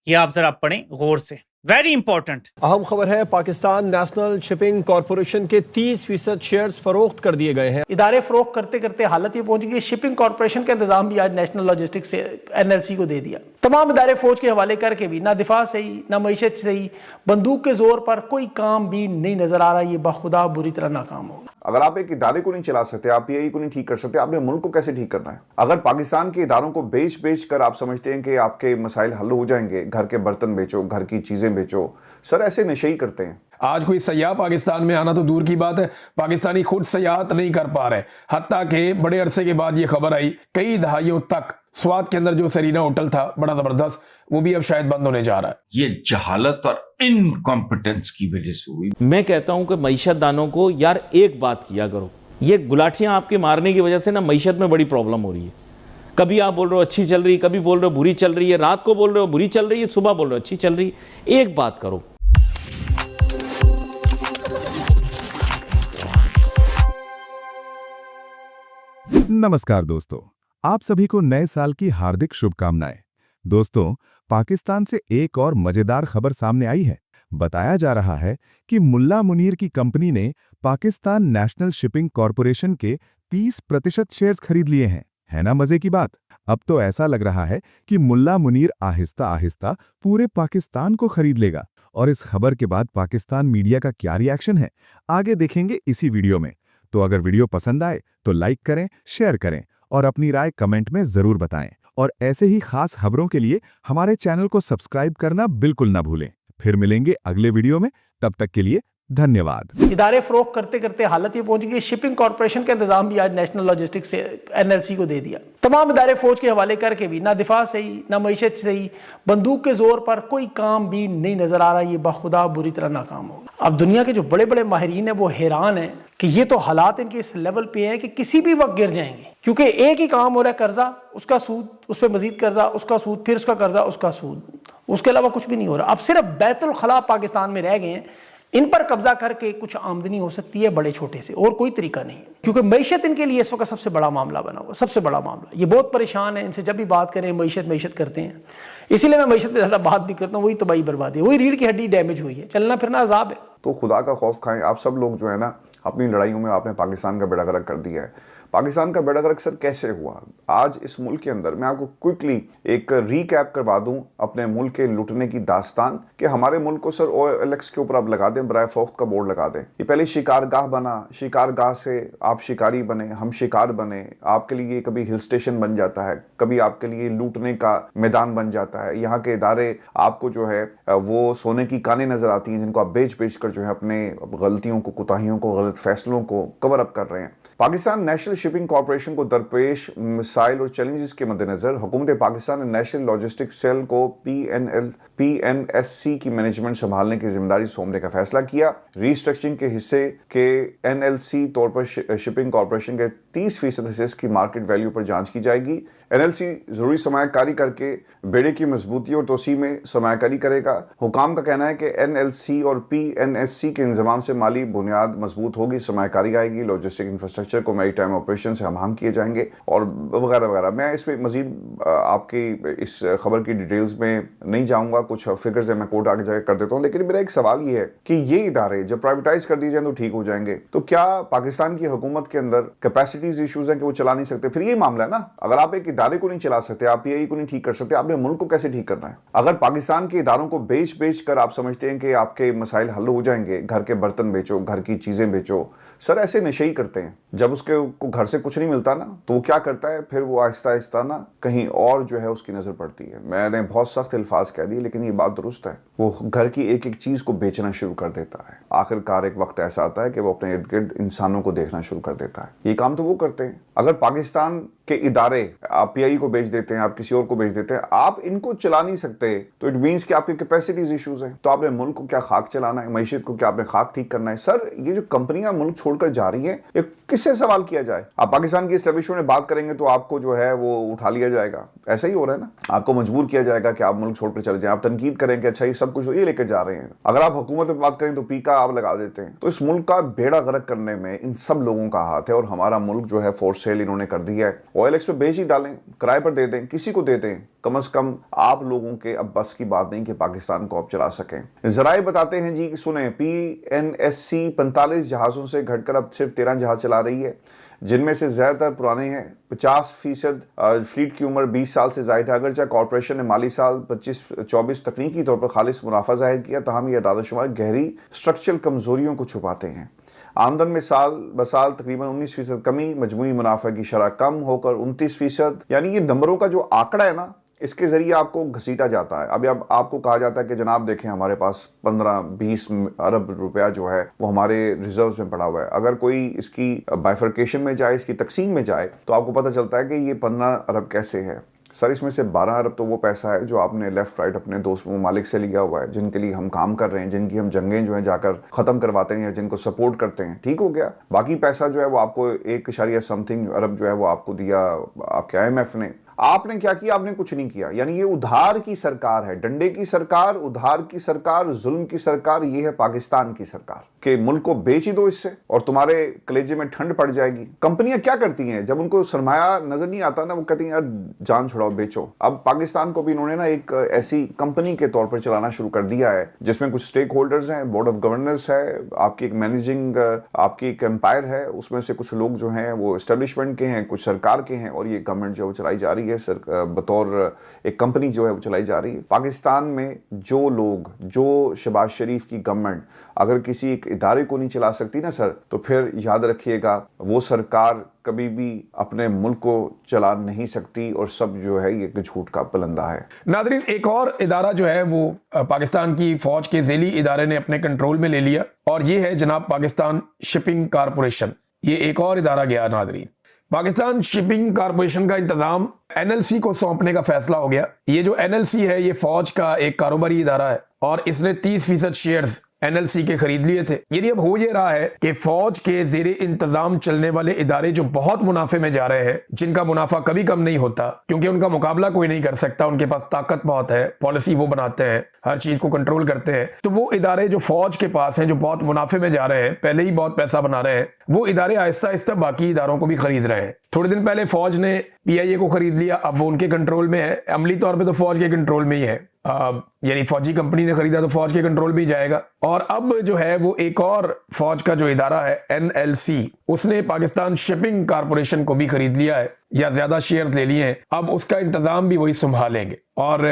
ये आप जरा पढ़ें गौर से, वेरी इंपॉर्टेंट। अहम खबर है, पाकिस्तान नेशनल शिपिंग कॉरपोरेशन के 30% शेयर्स फरोख्त कर दिए गए हैं। इदारे फरोख्त करते करते हालत ये पहुंच गई, शिपिंग कॉरपोरेशन का इंतजाम भी आज नेशनल लॉजिस्टिक्स से NLC को दे दिया। तमाम इदारे फौज के हवाले करके भी ना दिफा सही ना मईशत सही, बंदूक के जोर पर कोई काम भी नहीं नजर आ रहा। ये बखुदा बुरी तरह नाकाम होगा। अगर आप एक इदारे को नहीं चला सकते, आप PI को नहीं ठीक कर सकते, आपने मुल्क को कैसे ठीक करना है? अगर पाकिस्तान के इदारों को बेच बेच कर आप समझते हैं कि आपके मसाइल हल हो जाएंगे, घर के बर्तन बेचो, घर की चीजें बेचो, सर ऐसे नशे ही करते हैं। आज कोई सयाह पाकिस्तान में आना तो दूर की बात है, पाकिस्तानी खुद सयाहत नहीं कर पा रहे। हत्ता के बड़े अरसे के बाद ये खबर आई, कई दहाइयों तक स्वात के अंदर जो सरीना होटल था बड़ा जबरदस्त, वो भी अब शायद बंद होने जा रहा है। ये जहालत और इनकॉम्पिटेंस की वजह से हुई। मैं कहता हूं कि मईशत दानों को यार एक बात किया करो, ये गुलाटियां आपके मारने की वजह से ना मईशत में बड़ी प्रॉब्लम हो रही है। कभी आप बोल रहे हो अच्छी चल रही, कभी बोल रहे हो बुरी चल रही है, रात को बोल रहे हो बुरी चल रही है, सुबह बोल रहे हो अच्छी चल रही है। एक बात करो। नमस्कार दोस्तों, आप सभी को नए साल की हार्दिक शुभकामनाएं। दोस्तों, पाकिस्तान से एक और मजेदार खबर सामने आई है। बताया जा रहा है कि मुल्ला मुनीर की कंपनी ने पाकिस्तान नेशनल शिपिंग कॉरपोरेशन के 30% शेयर्स खरीद लिए हैं। है ना मजे की बात? अब तो ऐसा लग रहा है कि मुल्ला मुनीर आहिस्ता आहिस्ता पूरे पाकिस्तान को खरीद लेगा। और इस खबर के बाद पाकिस्तान मीडिया का क्या रिएक्शन है, आगे देखेंगे इसी वीडियो में। तो अगर वीडियो पसंद आए तो लाइक करें, शेयर करें और अपनी राय कमेंट में जरूर बताएं। और ऐसे ही खास खबरों के लिए हमारे चैनल को सब्सक्राइब करना बिल्कुल ना भूलें। फिर मिलेंगे अगले वीडियो में, तब तक के लिए धन्यवाद। इदारे फरोख्त करते करते हालत ये पहुंच गई, शिपिंग कॉरपोरेशन का इंतजाम भी आज नेशनल लॉजिस्टिक्स से NLC को दे दिया। तमाम इदारे फौज के हवाले करके भी ना दिफा सही ना मईशत सही, बंदूक के जोर पर कोई काम भी नहीं नजर आ रहा। ये बखुदा बुरी तरह नाकाम होगा। अब दुनिया के जो बड़े बड़े माहिरीन है वो हैरान है कि ये तो हालात इनके इस लेवल पे हैं कि किसी भी वक्त गिर जाएंगे, क्योंकि एक ही काम हो रहा है, कर्जा, उसका सूद, उस पर मजीद कर्जा, उसका सूद, फिर उसका कर्जा, उसका सूद, उसके अलावा कुछ भी नहीं हो रहा। अब सिर्फ बैतुल खला पाकिस्तान में रह गए हैं, इन पर कब्जा करके कुछ आमदनी हो सकती है बड़े छोटे से, और कोई तरीका नहीं है। क्योंकि मईशत इनके लिए इस वक्त सबसे बड़ा मामला बना हुआ, सबसे बड़ा मामला। ये बहुत परेशान है, इनसे जब भी बात करें मईशत करते हैं। इसीलिए मैं मईशत पे ज़्यादा बात नहीं करता हूँ। वही तबाही बर्बादी, वही रीढ़ की हड्डी डैमेज हुई है, चलना फिरना अजाब है। तो खुदा का खौफ खाएं। आप सब लोग जो है ना, अपनी लड़ाइयों में आपने पाकिस्तान का बेड़ा गर्क कर दिया है। पाकिस्तान का बेड़ा गर्क सर कैसे हुआ? आज इस मुल्क के अंदर मैं आपको क्विकली एक रीकैप करवा दूं अपने मुल्क के लुटने की दास्तान, कि हमारे मुल्क को सर OLX के ऊपर आप लगा दें, बराए फौख्त का बोर्ड लगा दें। ये पहले शिकारगाह बना, शिकारगाह से आप शिकारी बने, हम शिकार बने। आपके लिए कभी हिल स्टेशन बन जाता है, कभी आपके लिए लूटने का मैदान बन जाता है। यहाँ के इदारे आपको जो है वो सोने की कानें नजर आती हैं, जिनको आप बेच बेच कर जो है अपने गलतियों को, कोताहियों को, गलत फैसलों को कवर अप कर रहे हैं। पाकिस्तान नेशनल शिपिंग कॉरपोरेशन को दरपेश मिसाइल और चैलेंजेस के मद्देनजर हुकूमत पाकिस्तान ने नेशनल लॉजिस्टिक्स सेल को PNSC की मैनेजमेंट संभालने की जिम्मेदारी सौंपने का फैसला किया। रीस्ट्रक्चरिंग के हिस्से के NLC तौर पर शिपिंग कॉरपोरेशन के 30% हिस्से की मार्केट वैल्यू पर जांच की जाएगी। NLC जरूरी सरमायाकारी करके बेड़े की मजबूती और तोसी में सरमायाकारी करेगा। हुकाम का कहना है कि NLC और PNSC के इंतजाम से माली बुनियाद मजबूत होगी, सरमायाकारी आएगी, लॉजिस्टिक इंफ्रास्ट्रक्चर को मैरी टाइम ऑपरेशन से हम किए जाएंगे और वगैरह वगैरह। मैं इस पर मजीद आपकी इस खबर की डिटेल्स में नहीं जाऊंगा, कुछ फिगर्स है मैं कोर्ट आगे जाकर कर देता हूँ। लेकिन मेरा एक सवाल ये है कि ये इदारे जब प्राइवेटाइज कर दिए जाए तो ठीक हो जाएंगे, तो क्या पाकिस्तान की हुकूमत के अंदर कैपेसिटीज इशूज हैं कि वो चला नहीं सकते? फिर ये मामला है ना, अगर आप एक इदारे को नहीं चला सकते, आप PI को नहीं ठीक कर सकते, आपने मुल्क को कैसे ठीक करना है? अगर पाकिस्तान के इदारों को बेच बेच कर आप समझते हैं कि आपके मसाइल हल हो जाएंगे, घर के बर्तन बेचो, घर की चीजें बेचो, सर ऐसे नशे ही करते हैं। जब उसके को घर से कुछ नहीं मिलता ना, तो वो क्या करता है, फिर वो आहिस्ता आहिस्ता ना कहीं और जो है उसकी नजर पड़ती है। मैंने बहुत सख्त अल्फाज कह दिए, लेकिन ये बात दुरुस्त है। वो घर की एक एक चीज को बेचना शुरू कर देता है। आखिरकार एक वक्त ऐसा आता है कि वो अपने इर्द गिर्द इंसानों को देखना शुरू कर देता है। ये काम तो वो करते हैं। अगर पाकिस्तान के इदारे आप PI को बेच देते हैं, आप किसी और को बेच देते हैं, आप इनको चला नहीं सकते, तो इट मीन्स कि आपके कैपेसिटीज इश्यूज हैं। तो आपने मुल्क को क्या खाक चलाना है, मईशत को क्या आपने खाक ठीक करना है? सर ये जो कंपनियां मुल्क छोड़कर जा रही हैं, ये किससे सवाल किया जाए? आप पाकिस्तान की एस्टेब्लिशमेंट में बात करेंगे तो आपको जो है वो उठा लिया जाएगा। ऐसा ही हो रहा है ना, आपको मजबूर किया जाएगा कि आप मुल्क छोड़कर चले जाएं। आप तनकीद करें कि अच्छा ये सब कुछ ये लेकर जा रहे हैं। अगर आप हुकूमत में बात करें तो पीका आप लगा देते हैं। तो इस मुल्क का बेड़ा गर्क करने में इन सब लोगों का हाथ है और हमारा मुल्क जो है फॉर सेल इन्होंने कर दिया है। OLX पे बेच ही डालें, किराए पर दे दें, किसी को दे दें, कम से कम आप लोगों के अब बस की बात नहीं कि पाकिस्तान को आप चला सकें। जराए बताते हैं जी कि सुने, PNSC 45 जहाज़ों से घटकर अब सिर्फ 13 जहाज चला रही है, जिनमें से ज़्यादातर पुराने हैं। 50% फ्लीट की उम्र 20 साल से ज़ायद है। अगरचे कॉरपोरेशन ने माली साल 25-24 तकनीकी तौर पर खालिश मुनाफा जाहिर किया, तहम ये दादा-शुमार गहरी स्ट्रक्चरल कमजोरियों को छुपाते हैं। आमदन में साल बसाल तकरीबन 19% कमी, मजमूई मुनाफा की शरह कम होकर 29%। यानी ये नंबरों का जो आंकड़ा है ना, इसके जरिए आपको घसीटा जाता है। अभी अब आपको कहा जाता है कि जनाब देखें, हमारे पास 15-20 अरब रुपया जो है वो हमारे रिजर्व्स में पड़ा हुआ है। अगर कोई इसकी बाइफर्केशन में जाए, इसकी तकसीम में जाए, तो आपको पता चलता है कि ये 15 अरब कैसे है। सर, इसमें से 12 अरब तो वो पैसा है जो आपने लेफ्ट राइट अपने दोस्त ममालिक से लिया हुआ है, जिनके लिए हम काम कर रहे हैं, जिनकी हम जंगें जो हैं जाकर ख़त्म करवाते हैं या जिनको सपोर्ट करते हैं। ठीक हो गया। बाकी पैसा जो है वो आपको 1.समथिंग अरब जो है वो आपको दिया आपके IMF ने। आपने क्या किया? आपने कुछ नहीं किया। यानी ये उधार की सरकार है, डंडे की सरकार, उधार की सरकार, जुल्म की सरकार। ये है पाकिस्तान की सरकार कि मुल्क को बेच ही दो इससे और तुम्हारे कलेजे में ठंड पड़ जाएगी। कंपनियां क्या करती हैं, जब उनको सरमाया नजर नहीं आता ना, वो कहती हैं यार जान छुड़ाओ, बेचो। अब पाकिस्तान को भी इन्होंने ना एक ऐसी कंपनी के तौर पर चलाना शुरू कर दिया है जिसमें कुछ स्टेक होल्डर्स हैं, बोर्ड ऑफ गवर्नर्स है, आपकी एक मैनेजिंग, आपकी एक एम्पायर है, उसमें से कुछ लोग जो हैं वो एस्टेब्लिशमेंट के हैं, कुछ सरकार के हैं, और ये गवर्नमेंट जो है वो चलाई जा रही है बतौर एक कंपनी जो है वो चलाई जा रही है। पाकिस्तान में जो लोग, जो शहबाज शरीफ की गवर्नमेंट अगर किसी एक इदारे को नहीं चला सकती ना सर, तो फिर याद रखिएगा वो सरकार कभी भी अपने मुल्क को चला नहीं सकती, और सब जो है ये झूठ का पलंदा है। नादरीन, एक और इदारा जो है वो पाकिस्तान की फौज के ज़ेली इदारे ने अपने कंट्रोल में ले लिया, और ये है जनाब पाकिस्तान शिपिंग कॉरपोरेशन। ये एक और इदारा गया नादरीन। पाकिस्तान शिपिंग कॉरपोरेशन का इंतजाम NLC को सौंपने का फैसला हो गया। ये जो NLC है ये फौज का एक कारोबारी इदारा है और इसने 30% शेयर्स NLC के खरीद लिए थे। यानी अब हो ये रहा है कि फौज के जेरे इंतजाम चलने वाले इदारे जो बहुत मुनाफे में जा रहे हैं, जिनका मुनाफा कभी कम नहीं होता क्योंकि उनका मुकाबला कोई नहीं कर सकता, उनके पास ताकत बहुत है, पॉलिसी वो बनाते हैं, हर चीज को कंट्रोल करते हैं, तो वो इदारे जो फौज के पास हैं, जो बहुत मुनाफे में जा रहे हैं, पहले ही बहुत पैसा बना रहे हैं, वो इदारे आहिस्ता आहिस्ता बाकी इदारों को भी खरीद रहे हैं। थोड़े दिन पहले फौज ने PIA को खरीद लिया, अब वो उनके कंट्रोल में है। अमली तौर पे तो फौज के कंट्रोल में ही है, यानी फौजी कंपनी ने खरीदा तो फौज के कंट्रोल में ही जाएगा। और अब जो है वो एक और फौज का जो इदारा है NLC, उसने पाकिस्तान शिपिंग कॉरपोरेशन को भी खरीद लिया है या ज्यादा शेयर्स ले लिए हैं। अब उसका इंतजाम भी वही संभालेंगे। और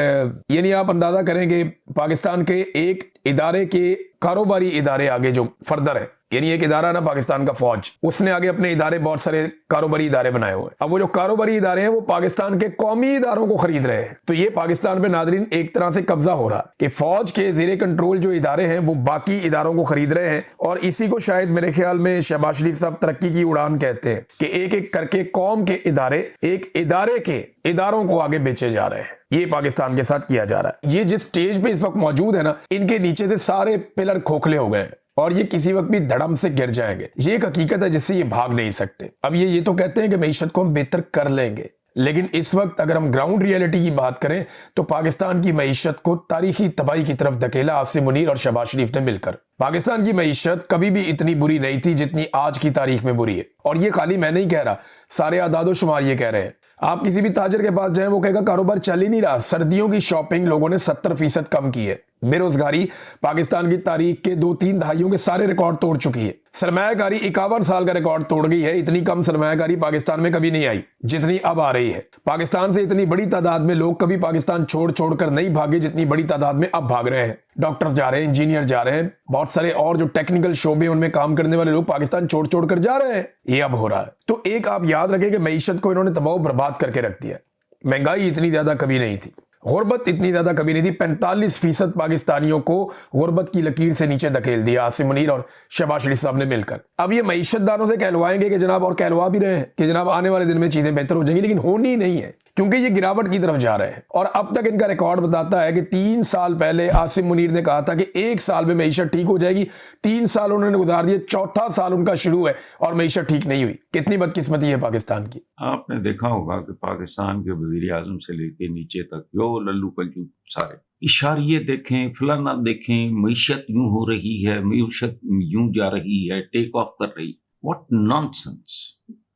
यानी आप अंदाजा करेंगे पाकिस्तान के एक इदारे के कारोबारी इदारे आगे जो फर्दर है, यानी एक इदारा ना पाकिस्तान का फौज, उसने आगे अपने इदारे बहुत सारे कारोबारी इदारे बनाए हुए हैं। अब वो जो कारोबारी इदारे हैं वो पाकिस्तान के कौमी इदारों को खरीद रहे हैं। तो ये पाकिस्तान पे नादरीन एक तरह से कब्जा हो रहा है कि फौज के जेरे कंट्रोल जो इदारे हैं वो बाकी इदारों को खरीद रहे हैं। और इसी को शायद मेरे ख्याल में शहबाज शरीफ साहब तरक्की की उड़ान कहते हैं कि एक एक करके कौम के इदारे एक इदारे के इदारों को आगे बेचे जा रहे हैं। ये पाकिस्तान के साथ किया जा रहा है। ये जिस स्टेज पे इस वक्त मौजूद है ना, इनके नीचे से सारे पिलर खोखले हो गए हैं और ये किसी वक्त भी धड़म से गिर जाएंगे। ये एक हकीकत है जिससे ये भाग नहीं सकते। अब ये तो कहते हैं कि मईशत को हम बेहतर कर लेंगे, लेकिन इस वक्त अगर हम ग्राउंड रियलिटी की बात करें तो पाकिस्तान की मईशत को तारीखी तबाही की तरफ धकेला आसिम मुनीर और शहबाज शरीफ ने मिलकर। पाकिस्तान की मईशत कभी भी इतनी बुरी नहीं थी जितनी आज की तारीख में बुरी है। और ये खाली मैं नहीं कह रहा, सारे आदादो शुमार ये कह रहे हैं। आप किसी भी ताजर के पास जाएं, वो कहेगा कारोबार चल ही नहीं रहा। सर्दियों की शॉपिंग लोगों ने 70% कम की है। बेरोजगारी पाकिस्तान की तारीख के 2-3 दहाइयों के सारे रिकॉर्ड तोड़ चुकी है। सरमायाकारी 51 साल का रिकॉर्ड तोड़ गई है। इतनी कम सरमायाकारी पाकिस्तान में कभी नहीं आई जितनी अब आ रही है। पाकिस्तान से इतनी बड़ी तादाद में लोग कभी पाकिस्तान छोड़ कर नहीं भागे जितनी बड़ी तादाद में अब भाग रहे हैं। डॉक्टर्स जा रहे हैं, इंजीनियर जा रहे हैं, बहुत सारे और जो टेक्निकल शोबे उनमें काम करने वाले लोग पाकिस्तान छोड़ कर जा रहे हैं। ये अब हो रहा है। तो एक आप याद रखें कि मईशत को इन्होंने तबाह बर्बाद करके रख दिया। महंगाई इतनी ज्यादा कभी नहीं थी, गुर्बत इतनी ज्यादा कभी नहीं थी। 45% पाकिस्तानियों को गुर्बत की लकीर से नीचे धकेल दिया आसिम मुनीर और शहबाज शरीफ साहब ने मिलकर। अब ये मईशतदारों से कहलवाएंगे कि जनाब, और कहलवा भी रहे हैं कि जनाब आने वाले दिन में चीजें बेहतर हो जाएंगी, लेकिन होनी नहीं है क्योंकि ये गिरावट की तरफ जा रहे हैं। और अब तक इनका रिकॉर्ड बताता है कि 3 साल पहले आसिम मुनीर ने कहा था कि 1 साल में मईशत ठीक हो जाएगी। 3 साल उन्होंने गुजार दिए, 4था साल उनका शुरू है और मईशत ठीक नहीं हुई। कितनी बदकिस्मती है पाकिस्तान की। आपने देखा होगा कि पाकिस्तान के वजीर आजम से लेके नीचे तक जो लल्लू पल्लू सारे इशारे देखें, फलाना देखें, मईशत यूं हो रही है, मईशत यूं जा रही है, टेक ऑफ कर रही। What nonsense.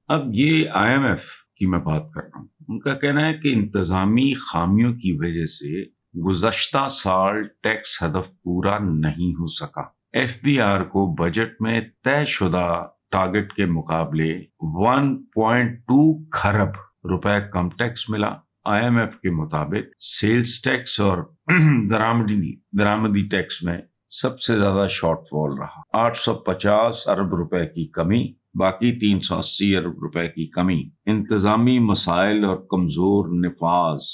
अब ये IMF की मैं बात कर रहा हूँ। उनका कहना है कि इंतजामी खामियों की वजह से गुज़श्ता साल टैक्स हदफ पूरा नहीं हो सका। FBR को बजट में तयशुदा टारगेट के मुकाबले 1.2 खरब रुपए कम टैक्स मिला। IMF के मुताबिक सेल्स टैक्स और दरामदी टैक्स में सबसे ज्यादा शॉर्टफॉल रहा। 850 अरब रुपए की कमी, बाकी 380 अरब रुपए की कमी इंतजामी मसाइल और कमजोर निफाज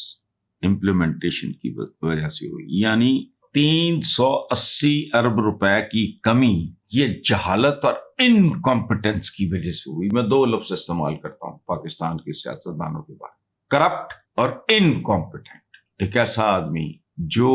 इम्प्लीमेंटेशन की वजह से हुई। यानी 380 अरब रुपए की कमी ये जहालत और इनकॉम्पिटेंस की वजह से हुई। मैं दो लफ्ज इस्तेमाल करता हूं पाकिस्तान के सियासतदानों के बारे में, करप्ट और इनकॉम्पिटेंट। एक ऐसा आदमी जो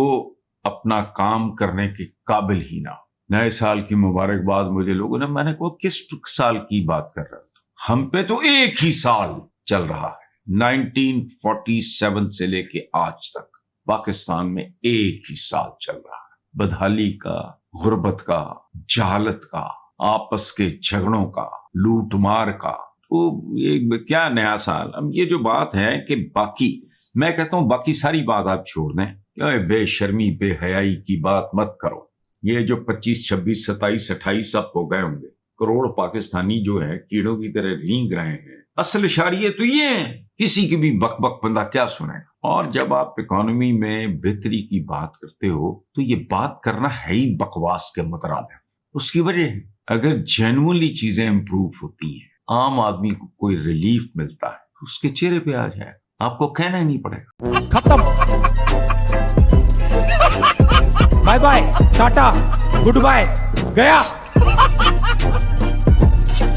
अपना काम करने के काबिल ही ना हो। नए साल की मुबारकबाद मुझे लोगों ने, मैंने कहा किस साल की बात कर रहे हो? हम पे तो एक ही साल चल रहा है, 1947 से लेके आज तक पाकिस्तान में एक ही साल चल रहा है। बदहाली का, गुर्बत का, जहालत का, आपस के झगड़ों का, लूट मार का। तो ये क्या नया साल? अब ये जो बात है कि बाकी, मैं कहता हूं बाकी सारी बात आप छोड़ दें, बेशर्मी बेहयाई की बात मत करो। ये जो 25, 26, 27, 28 सब हो गए होंगे, करोड़ पाकिस्तानी जो है कीड़ों की तरह रींग रहे हैं। असल इशारे तो ये है, किसी की भी बक बक बंदा क्या सुनेगा। और जब आप इकोनॉमी में बेहतरी की बात करते हो तो ये बात करना है ही बकवास के मुतराद है। उसकी वजह है, अगर जेन्युइनली चीजें इंप्रूव होती हैं, आम आदमी को कोई रिलीफ मिलता है, उसके चेहरे पे आ जाए, आपको कहना ही नहीं पड़ेगा। खत्म, bye bye, tata, goodbye, गया।